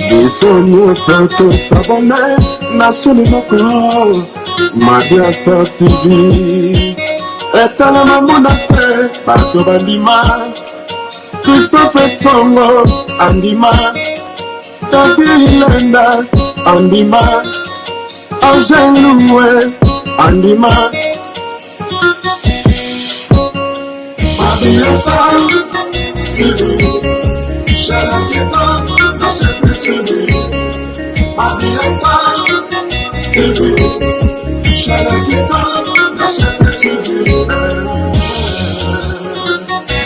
Bisogno stato sabone, nascere moko, Madia Star TV. Etala mamunate, bato bandima, Christophe Songo, andima, Tati Hilenda, andima, Angel Loué, andima. Madia Star TV, Chalaketa, nascere TV. Madia Star TV, Chalaketa, nascere TV.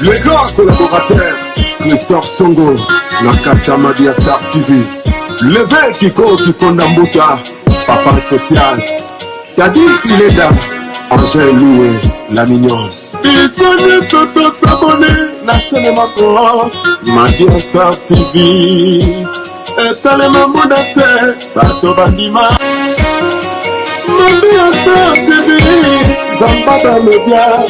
Le grand collaborateur, Christophe Songo, Nakatia Madia Star TV. Le Kiko Kikondambuta, Papa Social. Tadi Hileda, Angel Loué, la mignonne. Bisogno sotto s'abonner, nascere mako, Madia Star TV. Etale mamunate, bato bandima, Madia Star TV. Zambada media.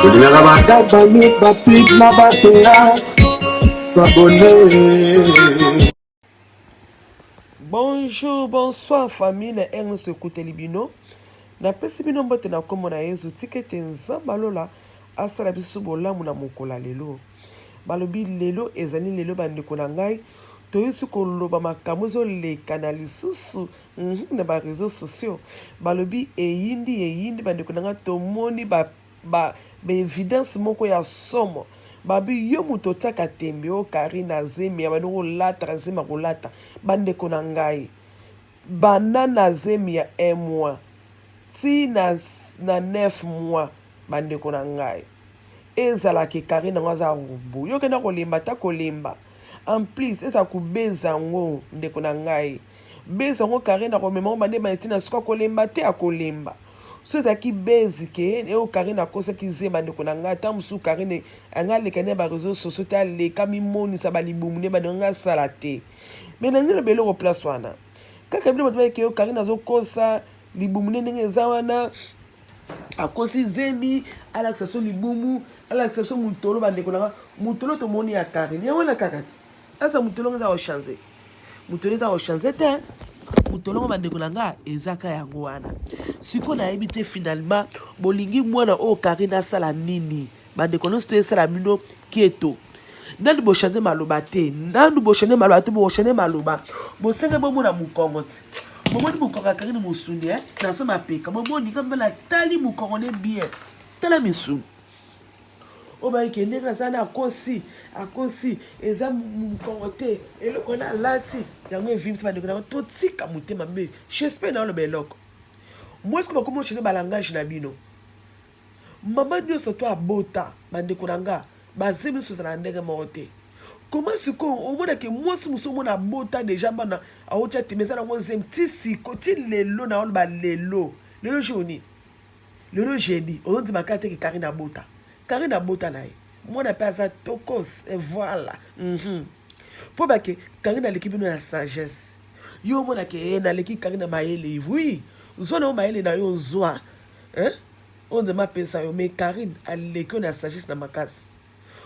Olera bagad ba news ba pig na ba théâtre. S'abonner. Bonjour, bonsoir famille Ernst Kutelibino. Na pesi bino mbote na kombo na Yesu tikete nzamba lola asala biso bolamu na mokola lelo. Balobi lelo ezali lelo bandeko na ngai toyisi koloba makambo ezoleka na lisusu na ba réseaux sociaux. Balobi eyindi bandeko na ngai tomoni ba évidence moko ya somo. Babi yo muto taka tembe o Karina Zemi ya bano lata Zema kolata bandeko na ngai. Banana Zemi ya 1 mois. Ti na 9 mois bandeko na ngai. Ezala ke Karina ngaza rubu. Yo kena kolemba ta kolemba. En plus eza kubeza ngo ndeko na ngai. Beza ngo Karina ko mema bande matina suka kolemba te akolemba. So eza ki bezi ke eo Karina kosa ki zema ndeko na ngai ta musu Karina anga lekane ba réseaux sociaux ta le kami moni sa balibumune ba nga sala te. Mais na ngelo belo ko place wana. Kaka bino batba ke eo Karina zo kosa libumune ndenge eza wana akosi Zemi ala exception libumu ala exception mutolo bandeko na mutolo to moni ya Karina ya wana kakati asa mutolo ngeza o changer mutolo ta o changer te mutolo bandeko na nga ezaka yango wana siko na yebi te finalement bolingi mwana o Karina sala nini bandeko no sto sala mino kieto nandi bo changer maloba te nandi bo changer maloba te bo changer maloba bo senga bo mona mukongoti Momoni mukonga Karina musundi na sama peka momoni kamba la tali mukongone bien tala misu oba ikende ngazana akosi eza mukongote eloko na lati yango evimsi ba ndeko na to tika mutema mbe j'espère na lo beloko moi est-ce que bakomo chene ba langage na bino mama nyoso to abota ba ndeko na nga bazemi so na ndenge mote. Comment est-ce qu'on a que moi si nous na bota déjà bana a ocha timeza na ngozem tisi koti lelo na on ba lelo journée lelo jeudi on dit makate que Karina bota nae moi na pas ça tokos et voilà pour ba que Karina l'équipe no la sagesse yo mona que na l'équipe Karina maele oui zona o maele na yo zwa on dit ma pesa yo mais Karine a l'équipe na sagesse na makasi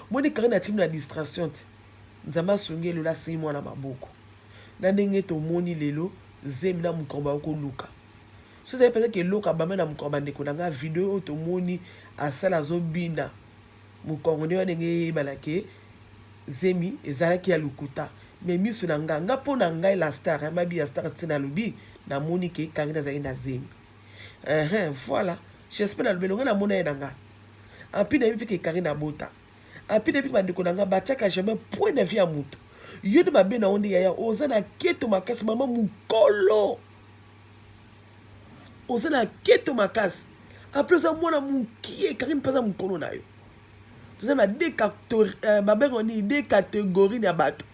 moi ni Karina team na distraction nzamba sunge lola 6 mois na maboko na ndenge to moni lelo Zemi na mukomba ko luka so ça peut être que loka ba na mukomba ndeko na nga video to moni asala zobina mukongo ne ndenge balake Zemi ezalaki ya lukuta mais misu na nga pona ngai la star mabi ya star tina lubi na moni ke Karina za ina Zemi voilà j'espère na lobelo na mona na nga api na yebi ke Karina bota api depuis bandeko nanga bataka jamais point de vie à mutu yodi mabe na onde yaya ozana keto makasi mama mukolo ozana keto makasi après ça mwana mukie Karine pesa mukolo na yo tozana deux catégories ya bato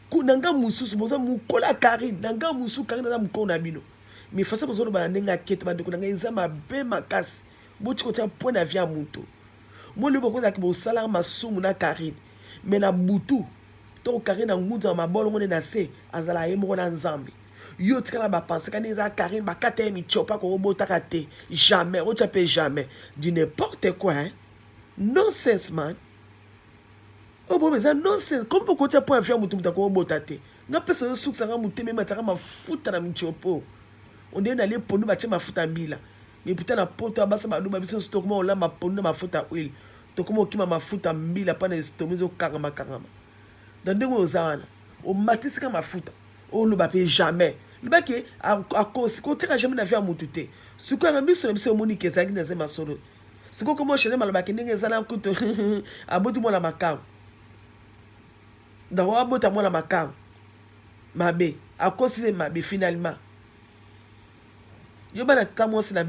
kunanga mususu boza mukola Karine nanga musu Karine za mukolo na bino mais fasa bozo ba ndenga keto bandeko nanga eza mabe makasi boti ko tia point de vie à mutu moi le beaucoup qui bosala masumu na Karine mais na butu to Karine na nguza mabolo ngone na se azala yemo na nzambe yo tika ba penser quand ils a Karine ba kate mi chopa ko bota kate jamais o chape jamais dit n'importe quoi hein nonsense man oh bon mais ça nonsense comme pourquoi tu as pas faire mutu ko bota te nga pesa suk sanga mutu me mataka mafuta na mi chopo on est allé pour nous bâtir mafuta mbila mais putain na poto basa ba duba biso stock mo la mapondu mafuta oil to komo kima mafuta mbila pa na stomizo kangama dans ndenge ozana o matisika mafuta o lo ba pe jamais le ba ke a cause ko tira jamais na vie mutu te suko nga biso monique ezaki na zema solo suko komo chene maloba ke ndenge ezala kuto abotu mo na makao dans abota mo na makao mabe a cause mabe finalement yo bana tamosi na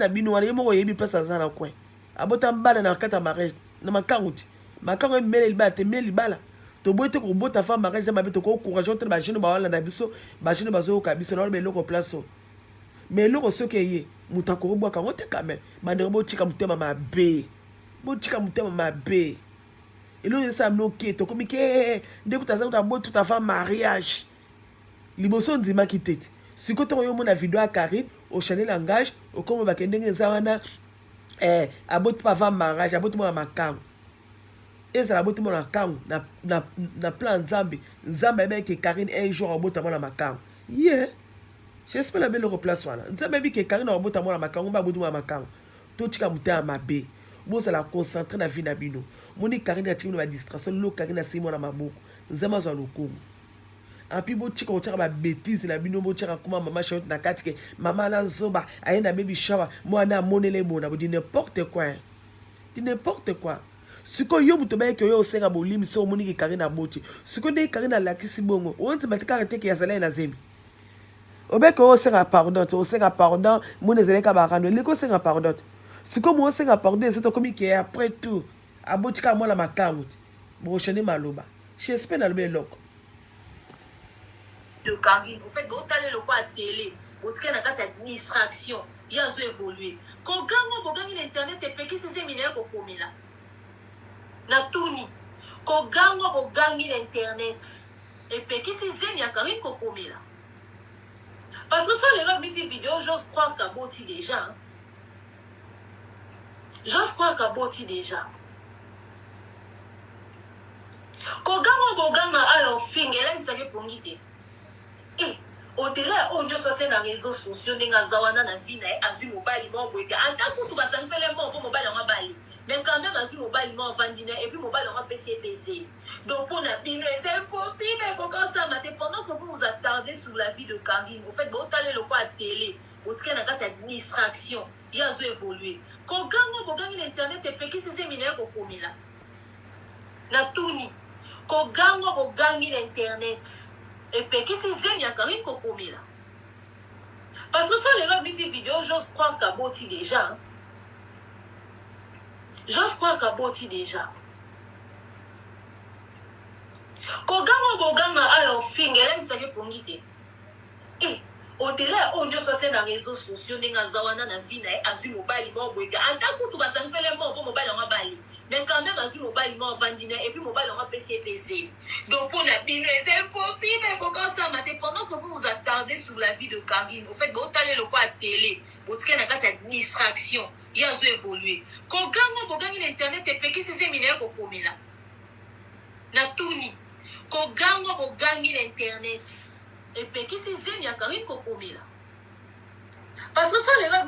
bino wana yemo yebi pesa zana kwa abota mbala na kata mariage na makanguti makango mele libala te mele libala to boite ko bota fa mariage mabe to ko courage to ba jeune ba wala na biso ba jeune bazo ka biso na be loko place mais loko soke ye mutako bwa ka ngote kame bande bo chika mutema mabe elo yesa mnoke to komike nde kutaza kuta tout avant mariage liboso ndima kitete siko to yo mona video a Karine au chanel langage au comme ba kendenge zawana aboti pa avant mariage aboti mo makango ezala aboti mo na kango na plan nzambe be ke Karine un jour abota mo na makango j'espère la belle place wana nzambe bi ke Karine abota mo na makango ba aboti mo na makango to tika muta mabe bo ça la concentrer na vie na bino moni Karine atimi na distraction lo Karine asimo na maboko nzama zo lokumu api bo tika otaka ba bêtise na bino bo tika kuma mama shot na katike mama na zoba ayena baby shower mwana monele bona bo di n'importe quoi siko yo muto ba ke yo osenga bolimi so moni ke Karine aboti siko de Karine la kisi bongo onti batika rete ke yazala na zembi obeke osenga pardon moni zeleka ba rando liko senga pardon siko mo osenga pardon c'est comme que après tout aboti ka mona makangu bo chene maloba j'espère na le loko de Karine, au fait, vous allez le quoi à télé, vous avez une distraction, il y a évolué. Quand vous avez internet, et puis c'est séminaire qu'on commet là. Na touni. Quand vous avez internet, et puis c'est séminaire Karine qu'on commet là. Parce que ça, les gens qui cette vidéo, j'ose croire qu'à Boti déjà. Quand vous avez alors finger là, ça fait pour guider. Au-delà, on ne se fait dans les réseaux sociaux, dans les zawana na vie na azu mobile mo boyga. En tant que tout va s'en faire mo pour mobile on bali. Mais quand même azu mobile mo vandina et puis mobile on PC. Donc pour na bien c'est impossible qu'on ça matin pendant que vous vous attardez sur la vie de Karine. Au fait, vous allez le quoi à télé, vous avez une distraction, il y a évolué. Quand vous avez internet et puis c'est séminaire qu'on commet là. Na touni. Quand vous avez internet et puis, qu'est-ce que c'est qu'il y a Karine Kokomi là? Parce que ça, les gens qui cette vidéo, j'ose croire qu'à Boti déjà. Quand Gama alors finger là, il s'agit pour guider. Au-delà, on ne se fait dans les réseaux sociaux, dans les zawana na vie na azu mobile mo boyga. En tant que tout va s'en faire mo pour mobile on bali. Mais quand même azu mobile mo vandina et puis mobile on PC. Donc pour la bien c'est impossible qu'on ça matin pendant que vous vous attardez sur la vie de Karine. Au fait, vous allez le quoi à télé, vous avez une distraction, il y a évolué. Quand vous avez internet et puis c'est séminaire qu'on commet là. Na touni. Quand vous avez internet et puis qui c'est zémi à Karine Kokomi là. Parce que ça les gens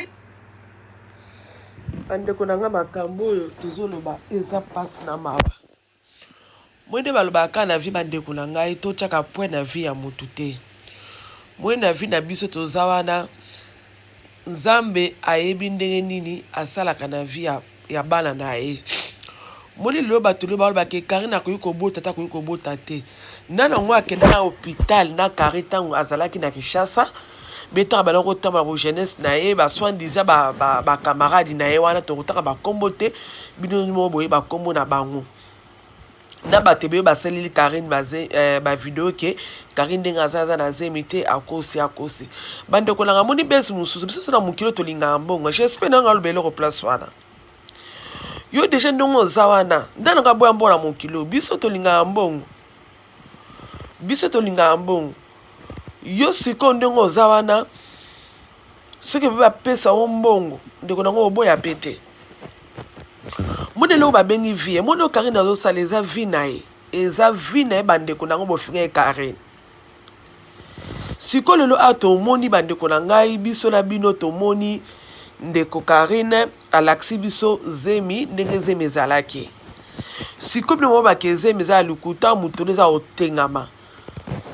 bandeko na nga makambo oyo tozoloba eza passe na mawa mwende balobaka na vie bandeko na ngai totiaka point na vie ya motu te mwende na vie na biso toza wana nzambe ayebi ndenge nini asalaka na vie ya bana na ye moni lelo bato lelo balobaka Karine akoki kobota ta akoki kobota te nana ngo akenda na hôpital na Karine ntango azalaki na Kinshasa beto ba loko tamba ko jeunesse na ye ba soin disait ba camarade na ye wana to kutaka ba kombo te bino mo boye ba kombo na bango na ba tebe ba selili Karine baze ba vidéo ke Karine denga zaza na zemite akosi bande ko langa moni besi mususu biso na mukilo to linga mbongo j'espère na ngalo belo ko place wana yo déjà ndongo zawana ndana ka boya mbona mukilo biso to linga mbongo yo siko ndenge oza wana soki mpe bapesa yo mbongo ndeko nango oboya pe te mondele oyo babengi vie ye monde oyo Karine azosala eza vi na ye eza vi na ye bandeko nango bofinga ye Karine siko lelo awa tomoni bandeko na ngai biso na bino tomoni ndeko Karine alakisi biso zemi ndenge zemi ezalaki siko bino mo bake zemi eza ya lukuta mutolo eza otengama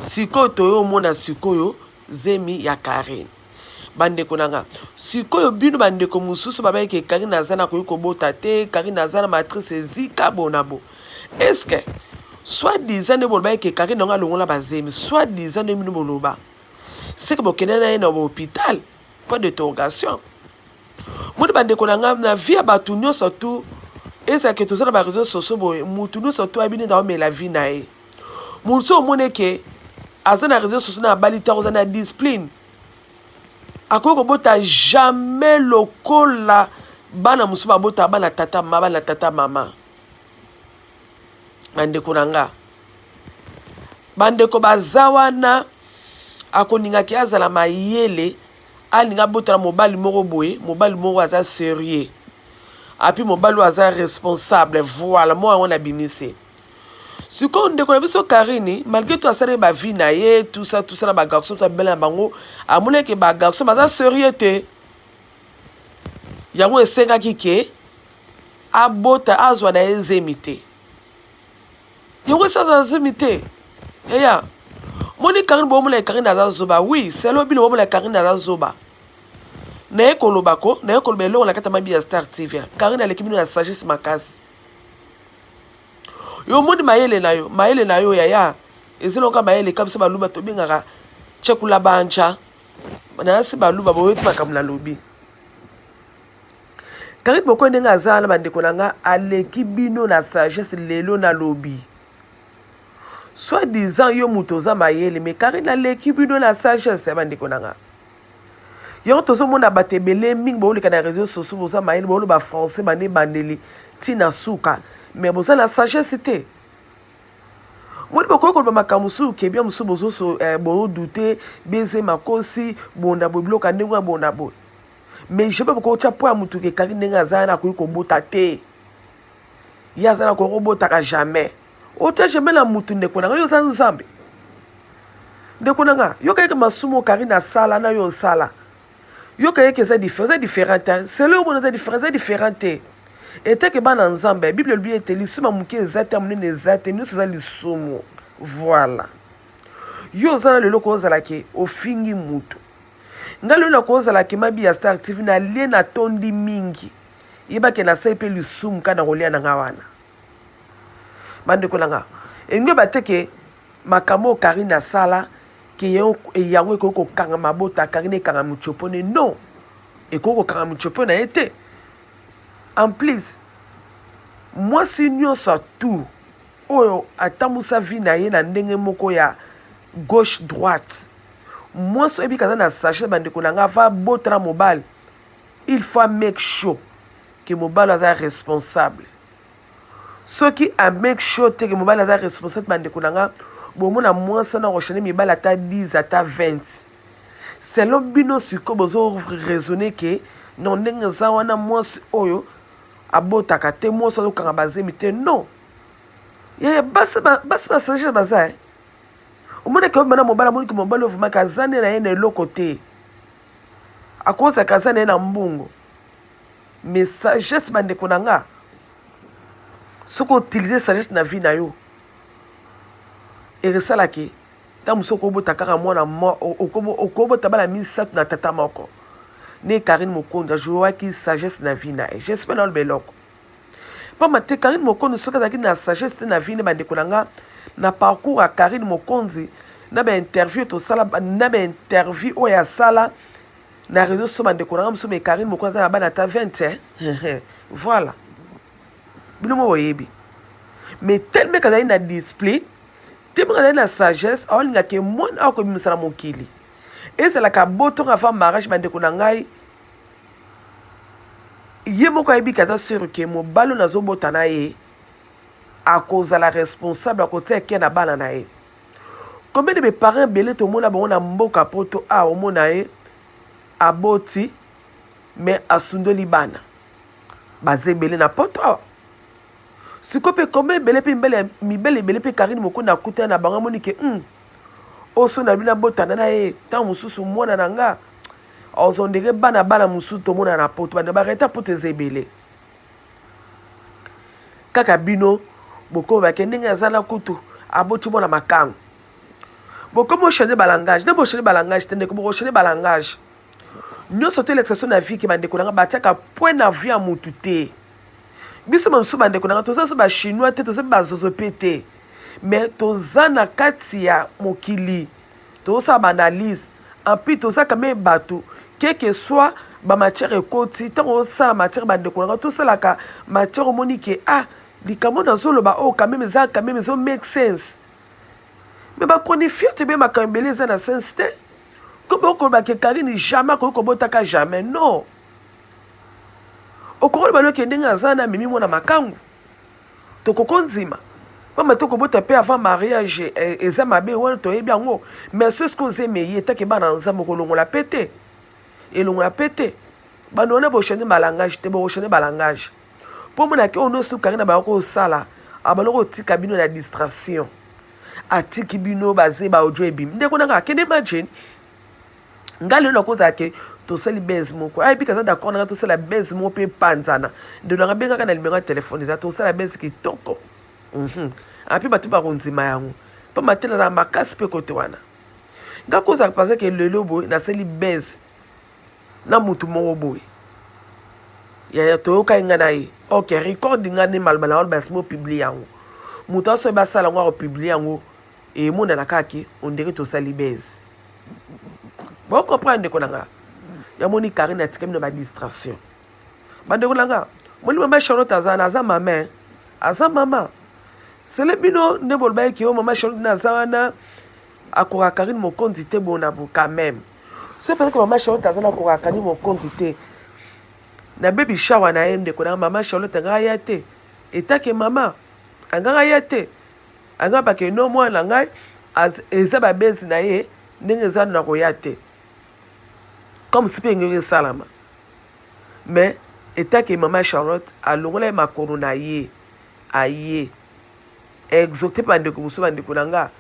sikoyo toyomona sikoyo zemi ya Karine bandeko nanga sikoyo bino bandeko mosusu babayeke Karine aza na koyi kobota te Karine aza na matrice ezika bonabo eske soit disant nde bolobaki Karine nanga alongola bazemi soit disant nde bino boloba seke bokende na ye na hôpital point d'interrogation moni bandeko nanga na vie ya bato nyonso tu ezalaki toza na bareseau sociaux boye mutu nyonso tu ayebini nda omela vie na ye motu so omoni eke aza na réseaux sociaux na abali te akoza na discipline akoki kobota jamais lokola bana mosusu babota bana tata mama bandeko na nga bandeko baza wana akoningaki azala mayele alinga botala mobali moko boye mobali moko aza sérieux api mobali oyo aza responsable voilà mo yango na bimise sikoyo ndeko na biso Karine malgré tout asala bavi na ye tout ça na bagarçon to abela na bango amonaki bagarçon baza sérieux te yango esengaki ke abota azwa na ye zemi te yango esaza zemi te eya moni Karine bomona Karine aza zoba oui selo bino bomona Karine aza zoba naye koloba ko naye koloba eloko na kati ya mabi ya Star TV Karine aleki bino ya sagesse makasi yo moni mayele na yo yaya ezelonga mayele kabisa baluba tobengaka chekula banja nasi baluba boyoti makambo na lobi Karine boko ndenge aza na bandeko na nga aleki bino na sagesse lelo na lobi soit disant yo muto oza mayele mais Karine aleki bino na sagesse ya bandeko na nga yo tozomona bato ebele mingi booleka na réseaux sociaux boza mayele booloba français bane bandeli tina suka mais boza na sagesse te moni bokoki koloba makambo mosusu kebia mosusu bozoso boodute beze makosi bonda boye biloko ya ndenge ya bonda boye mais jamais bokoki tia po ya motu ke Karine ndenge aza na akoki kobota te ye aza na akoki kobotaka jamais otia jamais na motu ndeko na nga yo oza nzambe ndeko na nga yo kayeke masumu Karine asala na yo osala yo kayeke eza différent te selo omona eza différent te eteke bana nzambe bible elobi ete lisumu moke eza te monene eza te nyonso eza lisumu voilà yo oza na lelo kozalaki ofingi mutu ngai lelo nakozalaki mabi ya Star TV nalie natondi mingi yebake nasali mpe lisumu kaka na kolia na nga wana bandeko na nga elingi bateke makambo oyo Karine asala ke yango ekoki kokanga mabota Karine ekanga mutshopone non ekoki kokanga mutshopone na ye te en plus mwasi nyonso tu oyo atambusa vi na ye na ndenge moko ya gauche droite mwasi oyebi kaza na sachet bandeko na nga va botala mobali il faut make sure ke mobali aza responsable soki amake sure te ke mobali aza responsable bandeko na nga bomona mwasi na koshane mibali ata 10 ata 20 selon bino siko bozo raisonner ke non ndenge eza wana mwasi oyo abotaka te mwasi azokanga bazemi te non yaya basi basagesse baza omonaki obana mobali amoniki mobali ovumaki aza nde na ye na eloko te akozaka aza na ye na mbungo mais sagesse bandeko na nga soki otilize sagesse na vie na yo eresalaki ntango mosu okobota kaka mwana okobota bana 3 na tata moko ne Karine Mokonzi ajouaki sagesse na vie na ye j'espère na oloba eloko pamba te Karine Mokonzi soki azalaki na sagesse te na vie ne bandeko na nga na parcours ya Karine Mokonzi na bainterview tosala na bainterview oyo asala na réseau so bandeko na nga mosusu me Karine Mokonzi aza na bana ata 20 voilà bino mo boyebi mais tellement kazali na discipline tellement kazali na sagesse aolingaka mwana akobimisana mokili ezalaka botonga avant mariage bandeko na ngai ye moko ayebi kaza sur ke mobali nazobota na ye akozala responsable akotia ke na bana na ye Combien de mes parents belé tout le monde a bon na mboka poto a au monde aboti mais asundoli bana bazé belé na poto si ko pe combien belé pe mbele mi belé pe Karine moko na kuta na banga moni ke oso na bina botana na tant mususu mona nanga ozondeke bana bana mususu to mona na poto bana bareta poto ezebele kaka bino boko ba ke ndenge azala kutu aboti mona makango boko mo changer balangage ne bo changer balangage tende ko bo changer balangage nyo soto l'exception na vie ki bande ko nga batiaka point na vie a mutu te biso mansu bande ko nga toza so ba chinois te toza ba zozo pété mais toza na kati ya mokili toza ba analyse en plus toza quand même bato quel que soit ba matière ekoti tant ça la matière bande ko nga to sala ka matière monique likambo na zolo ba quand même ça quand même zo make sense mais ba konifie te be makambele za na sense te comme on va que Karine jamais ko botaka jamais non okolo balo ke ndinga zana mimi mona makangu to kokonzima mama to ko bota pe avant mariage eza mabe wona to yebi yango mais c'est ce qu'on aime yé take bana nzambo ko longola pété et longola pété bano na bo changer balangage te bo changer balangage pour mona ke ono su Karine ba ko sala abaloko tika bino na distraction atiki bino bazé ba ojo ebim ndeko nanga kende imagine ngali na koza ke to seli base moko ai bika za d'accord na to sela base mo pe panzana de na benga kana numéro de téléphone za to sela base ki toko api batu ba konzima yango pa matela na makasi pe kote wana nga koza parce que lelo boy na seli base na mutu mo boy ya to ka ngana yi OK record ngani malbala on base mo publier yango mutu aso ba sala ngo publier yango e mo na kaki on dirait to seli base. Bon comprendre ko nanga ya moni Karine atikemi na ba distraction bande ko nanga moni mama Charlotte azana za mama sele bino ne bolba ki o mama Charlotte na zana akora Karine mo quantité bona bu quand même c'est parce que mama Charlotte azana akora Karine mo quantité na baby shower na ende ko nanga mama Charlotte nga yate etake mama anga yate anga ba ke no mwana ngai az ezaba base na ye ndenge za na ko yate comme si pengue salama mais état que maman Charlotte a longola ma corona ye aye exoté bande ko muso bande kunanga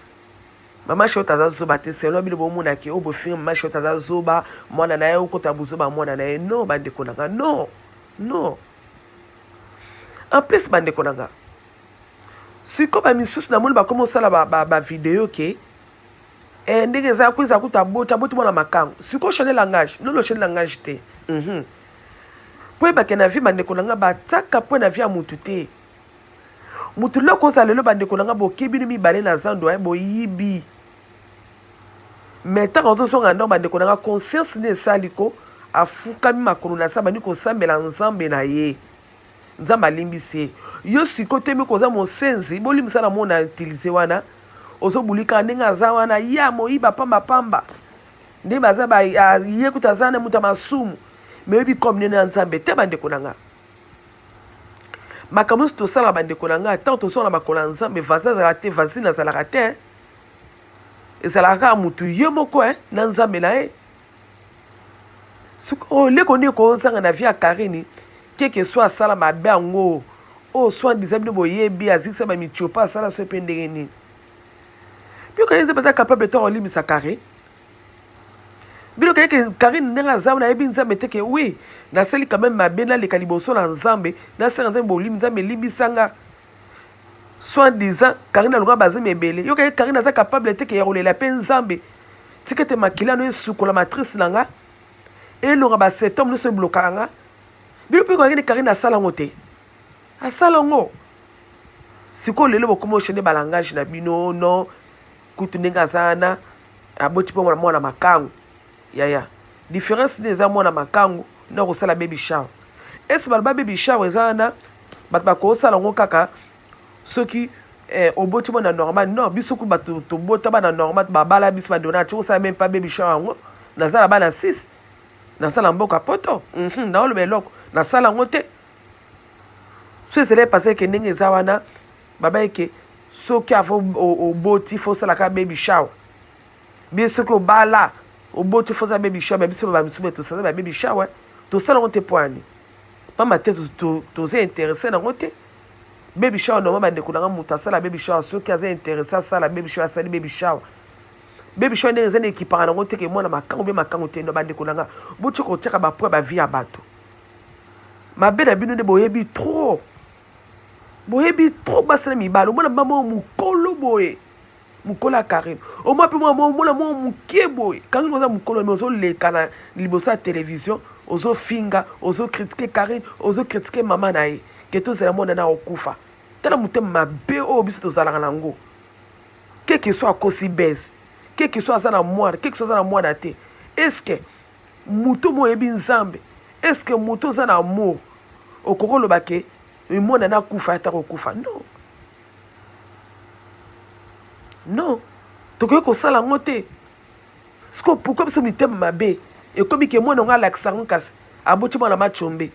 maman Charlotte azazo bate selo bilo bo mona ke obo film maman Charlotte azazo ba mwana na ye ukota buzo ba mwana na ye no bande kunanga non en plus bande kunanga si ko ba misusu na moni ba komo sala ba vidéo ke ndenge za kuza kutabota mwana makango siko changer langage non le changer langage te po ba ke na vie bande konanga bataka po na vie ya mutu te mutu loko za lelo bande konanga bokebi ni mibale na zando bo yibi mais tant que so ngando bande konanga conscience ne saliko afuka mi makolo na sa bandi ko sambela nzambe na ye nzamba limbisi yo siko temi ko za mosenzi bolimisa na mona utiliser wana ozo bulika ndinga za wana ya moiba pamba ndi baza ba ye kutazana muta masumu mebi comme ne nzambe te bande konanga makamusu to sala bande konanga tant to sona makola nzambe vaza za te vazina za la rate ezalaka mutu ye moko na nzambe na e suko le koni ko zanga na via Karine que soit sala mabe ngo o soit disable boyebi azikisa ba mitiopa sala so pendengeni. Puis quand ils sont capables de faire limite sa carré. Bilo que Karine n'a jamais na ebinza mete que oui, na seli quand même ma bena le caliboso na nzambe, na sanga bo limza me libisanga. Soit disant Karine alonga bazé mebele. Yo que Karine est capable de que roler la peine nzambe. Tikete makila no sukola matrice nanga. Et l'onga ba cet homme no se bloquanga. Bilo pe quand Karine a sala ngote. A sala ngo. Siko lelo bokomo chene balangage na bino non. Kutunenga zana aboti po mwana makangu ya différence des mwana makangu na ko sala baby shower est balba baby shower zana bat ba ko sala ngo kaka soki oboti mwana normal non bisoku bato to bota bana normal babala biso ba dona tu sa même pas baby shower ngo na sala bana 6 na sala mboka poto na olo beloko na sala ngo te so c'est passé que ndenge zawana baba eke soki afo oboti fo sala ka baby shower bien ce que bala au beau tu faisais baby shower mais biso ba misuba to ça baby shower to ça on te poani pas ma tête to c'est intéressé na ngote baby shower no mama ndeko na muta ça la baby shower ceux qui sont intéressés ça la baby shower ça baby shower ndenge zene ekipaka na ngote ke mwana makango be makango te no bandeko na butu ko teka ba po ba vie ya bato mabe na bino de boyebi trop basala mibalo mwana mama mukolo boye mukola Karine o mwa pe mwana mukie boye Karine oza mukolo mais ozo leka na liboso ya télévision ozo finga ozo critiquer Karine ozo critiquer mama na ye ke tozala mwana na okufa tala mutema mabe oyo biso tozalaka nango quel soit akosi bese quel soit aza na mwana quel soit aza na mwana te est-ce que mutu moyebi nzambe est-ce que mutu oza na amour okokoloba ke mwana na kufa ata kokufa non tokoki kosala yango te siko pourquoi biso mitema mabe ekomi ke mwana ngo alakisa ngo kasi aboti mwana machombe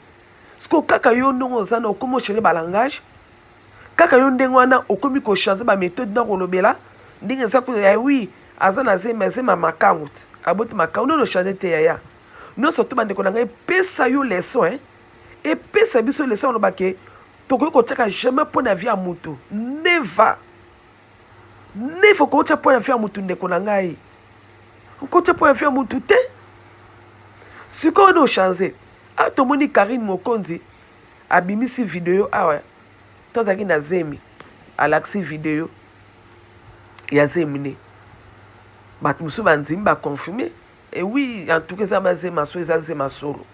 siko kaka yo ndenge oza na okomi ochange balangage kaka yo ndenge wana okomi kochange baméthode na kolobela ndenge eza koya wi aza na zema makango ti aboti makango nono ochange te yaya nyonso to bandeko na ngai epesa yo leson epesa biso leson oloba ke tokoki kotiaka jamais mpo na vie ya motu never kotia mpo na vie ya motu ndeko na ngai okotia mpo na vie ya motu te sikoyo no ochange tomoni Karine Mokonzi abimisi video awa tozalaki na zemi alakisi video ya zemi ne bato mosusu bandimi baconfirme oui en tout cas eza mazema so eza zema solo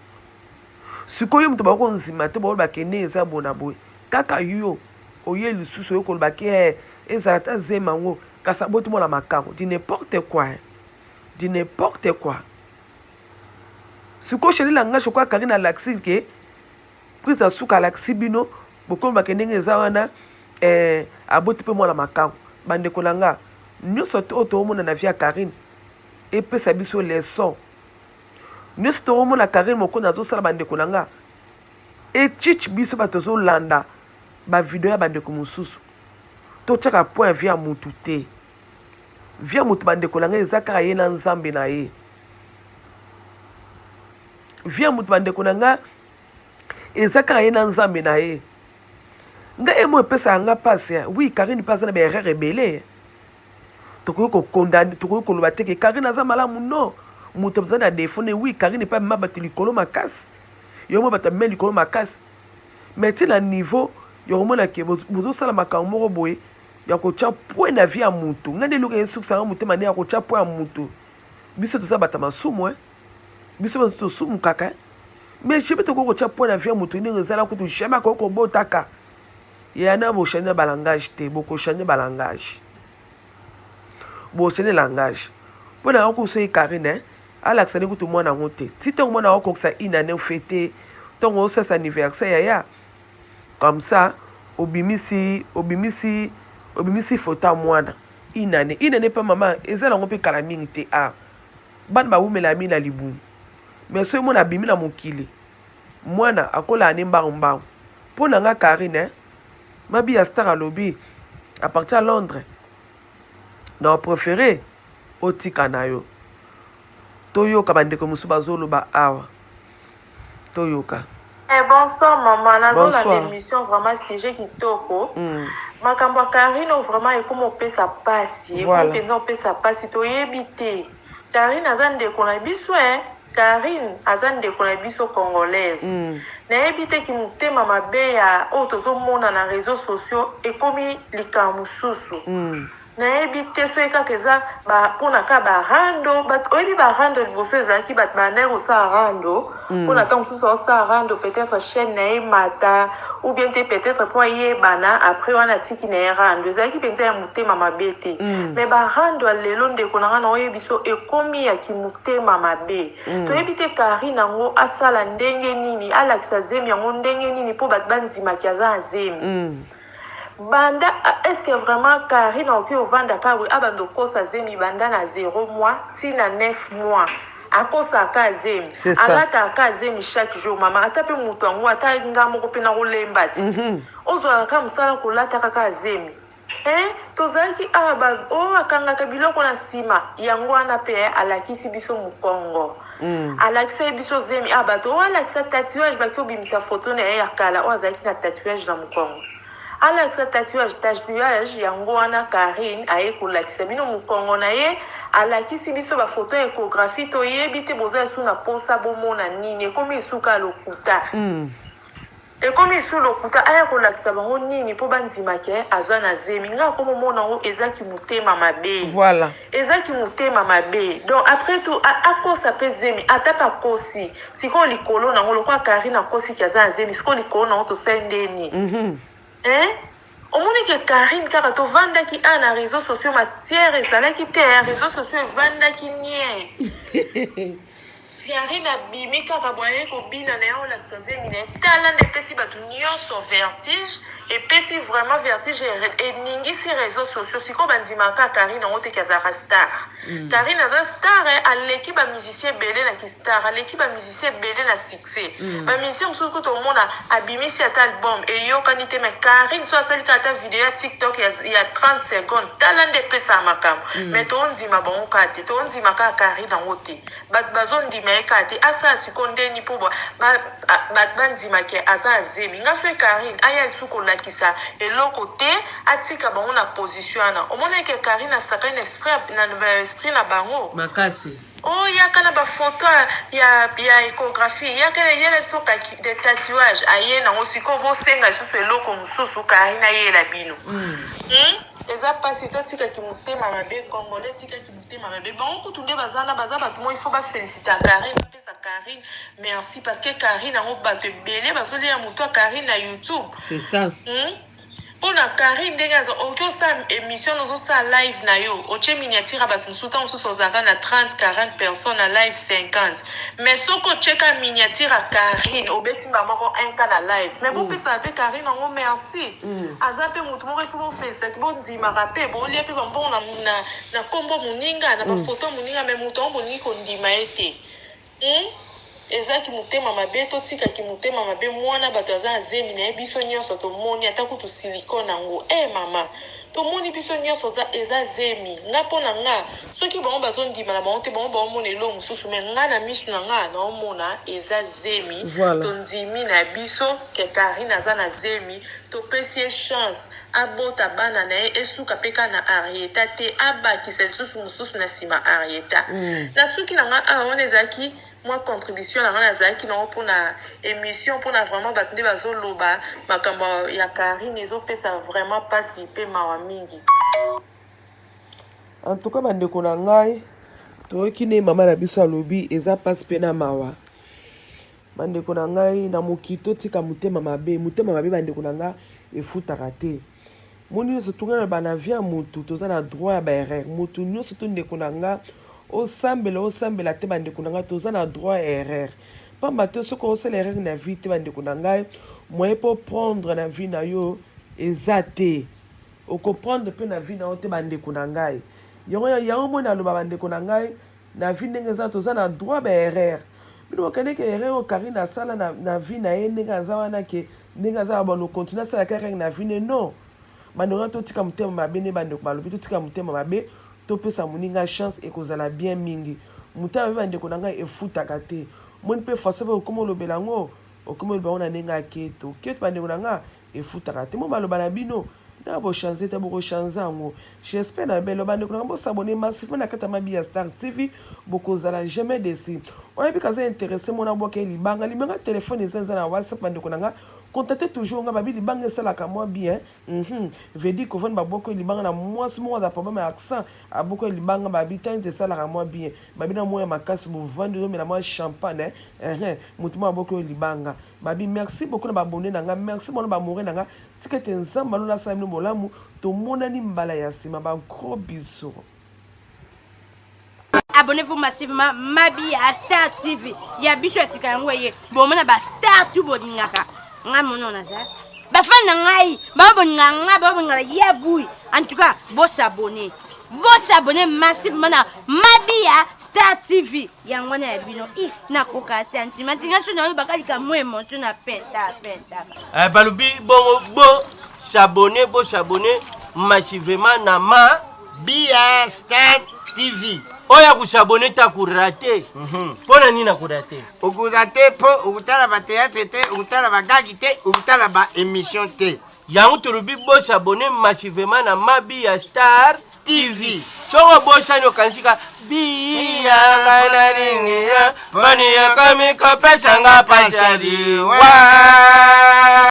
sikoyo moto bakonzima te baoloba ke ne eza bona boye kaka yo oye lisusu oyo koloba ke ezala ta zema ngo kasi aboti mwana makango di n'importe quoi sikoyo sheli langa shokwa Karine alakisi ke prise ya suka alakisi bino bokoloba ke ndenge eza wana aboti mpe mwana makango bandeko na nga nyonso te oyo toomona na vie ya Karine epesa biso leson nyonso toomona Karine Mokonzi azosala bandeko na nga etiche biso bato tozolanda bavideo ya bandeko mosusu totiaka point vie ya mutu te vie ya mutu bandeko na nga eza kaka ye na nzambe na ye vie ya mutu bandeko na nga eza kaka ye na nzambe na ye nga emo epesaka nga mpasi oui Karine mpe aza na baerreur ebele tokoki kokondane tokoki koloba te ke Karine aza malamu non moto aza na defo ne oui Karine mpe amema bato likolo makasi yo mo bato amema likolo makasi mais ti na niveau yokomona ke bozosala makambo moko boye ya kotia point na vie ya motu nga nde eloko esukisanga motema nde ya kotia point ya motu biso toza bato masumu biso bazo tosumu kaka mais jebe tokoki kotia point na vie ya motu ndenge ezala kutu jamais akoki kobotaka yana boshanye balangage te bokoshanye balangage boshanye langage mpo na yokoso ye Karine alakisa ndenge kutu mwana yango te ti ntango mwana okokisa une année ofete ntango osasa anniversaire yaya comme ça obimisi photo ya mwana une année mpe mama eza nango mpe kala mingi te bana bawumela mingi na libumu mais soki mwana abimi na mokili mwana akola ane mbangu mpo na nga Karine mabi ya star alobi à partir ya Londres na préféré otika na yo toyoka bandeko mosusu bazoloba awa toyoka. Bonsoir maman, dans la émission vraiment sujet kitoko. Makambo Karine vraiment ekomo pesa pasi, ekomo pesa pasi to yebite. Karine azande kona biso Karine azande kona biso congolaise. Na yebite ki mutema mabe ya otozo mona na réseaux sociaux ekomi likamususu. Na ebite so ekakeza ba pona ka ba rando bat oyebi ba rando liboso ezalaki bat banere osa rando pona ka mosusu osa rando peut-être chaîne na mata ou bien peut-être pour yebana après wana tiki na rando ezalaki penza ya mutema mabe te mais ba rando lelo ndeko na ngana oyebi so ekomi ya kimutema mabe to ebite Karine ngo asala ndenge nini alakisa zemi yango ndenge nini po bat banzima kiaza zemi banda est-ce que vraiment Karine oki ovanda pa we abando kosa zemi banda na 0 mois ti na 9 mois akosa ka zemi alata ka zemi chaque jour mama atape mutu ango ata nga moko pe na kolemba ti ozo ka musala kolata ka zemi tozalaki oyo akangaka biloko na nsima yango wana mpe alakisi biso mokongo alakisa biso zemi bato oyo alakisa tatouage baki obimisa foto na ye ya kala oyo azalaki na tatouage na mokongo alakisa tatouage yango wana Karine aye kolakisa bino mokongo na ye alakisi biso bafoto ya ekographie toyebi te boza esu na posa bomona nini ekomi esuka lokuta ekomi esu lokuta aya kolakisa bango nini mpo bandimake aza na zemi nga komomona ngo ezaki motema mabe voilà ezaki motema mabe donc après tout akosa mpe zemi ata pa kosi sikoyo likolo nango lokwa Karine akosi ki aza na zemi sikoyo likolo nango tosali ndeni omoni ke Karine kaka tovandaki na réseaux sociaux matière ezalaki te réseaux sociaux evandaki nie Karine abimi kaka boye kobina na yo lakisa zemi na tala nde epesi bato nyonso vertige epesi vraiment vertige eningisi réseaux sociaux sikoyo bandimaka Karine yango teki azalaka star Karine aza star aleki bamusicien ebele na kistar aleki bamusicien ebele na succès bamusicien mosusu kuta omona abimisi ata album eyokani te mais Karine so asalika ata video ya TikTok ya 30 secondes tala nde epesaka makambo mais toondima bango kaka te toondima kaka Karine yango te bato bazondima ye kaka te asala sikoyo ndeni mpo bato bandimaki aza azemi nga so Karine aya esu kolakisa eloko te atika bango na position wana omonake Karine asaka na esprit na bango makasi yaka na bafoto ya échographie yaka yela biso de tatouage aye nango sikoyo bosenga lisusu eloko mosusu Karine ayela bino eza pasi totikaki motema mabe congolais tikaki motema mabe bango kutu nde baza bato mo il faut baféliciter Karine bapesa Karine merci parce que Karine yango bato ebele bazolia moto ya Karine na YouTube c'est ça mpona Karine ndenge okosala émission nozosala live na yo otie miniature ya bato mosusu ntango mosusu ozalaka na 30-40 personnes na live 50 mais soki otieka miniature ya Karine obeti mba moko 1 ka na live mais bopesaka mpe Karine yango merci aza mpe motu moko efu bofelisaki bondimaka mpe bolia mpe bambongo na nkombo moninga na bafoto moninga mais motu yango boningi kondima ye te ezaki motema mabe totikaki motema mabe mwana bato aza azemi na ye biso nyonso tomoni ata kutu silikone yango mama tomoni biso nyonso eza zemi nga mpo na nga soki bango bazondima na bango te bango baomona eloko mosusu me nga na miso na nga naomona eza zemi tondimi na biso ke Karine aza na zemi topesi ye chance abota bana na ye esuka mpe ka na Arieta te abakisa lisusu mosusu na nsima Arieta na suki na nga wana ezalaki moi contribution na ngana zaki na mpona émission mpona vraiment bato nde bazoloba makambo ya Karine ezopesa vraiment pasi mpe mawa mingi en tout cas bandeko na ngai toyoki ne mama na biso alobi eza pasi mpe na mawa bandeko na ngai na mokili totika motema mabe bandeko na ngai efutaka te moni nyonso tongana banavi ya motu toza na droit ya baerreur motu nyonso to ndeko na ngai osambela te bandeko na ngai toza na droit ya erreur pamba te soki osala erreur na vie te bandeko na ngai moye mpo prendre na vie na yo eza te okoprendre mpe na vie na yo te bandeko na ngai yango moni aloba bandeko na ngai na vie ndenge eza toza na droit ba erreur bino bakendeke erreur oyo Karine asala na vie na ye ndenge aza wana ke ndenge aza bano continue asalaka erreur na vie ne non bandeko ngai totika motema mabe ne bandeko balobi totika motema mabe topesa moninga chance ekozala bien mingi motema mabe bandeko na ngai efutaka te moni mpe faso mpe okoma olobela yango okoma oloba yango na ndenge aketo bandeko na ngai efutaka te mo baloba na bino na bochanze te bokochanze yango j'espère na belo bandeko na ngai bosabone massivement na kati ya mabi ya Star TV bokozala jamais déçu oyebi kaza intéressé mona bwaka libanga telefone eza na WhatsApp bandeko na ngai contactez toujours nga babi libanga esalaka mwa bien vedi kovani baboko libanga na mwasi moko aza problème ya accent aboko libanga babi tante esalaka mwa bien babi na mwa ya makasi bovandi omela mwa champagne motu moko aboko libanga babi merci beaucoup na babone na nga merci bona bamore na nga tikete nzambe alola asala bino bolamu tomonani mbala ya nsima bagros bisous. Abonnez-vous massivement Mabi à Star TV. Il y a biso esika yango ye. Bon mona ba Star tu bodingaka. Nga mono na za. Ba fan na ngai, ba bonga ya bui. En tout cas, bo s'abonner. Bo s'abonner massivement na Mabi à Star TV. Yango na bino if na koka sentiment. Nga so na bakali ka mo émotion na penta. Balubi bon s'abonner, massivement na ma Bia Star TV. oya kusabone ta kurate. Pona nina kurate? Ukurate po ukutala ba théâtre te, ukutala ba gagi te, ukutala ba émission te. Yangu turubi bo s'abonner massivement na Mabia Star TV. Songo bo shano kanshika Bia nganaringia. Bani ya kami kopesa nga pasari. Wa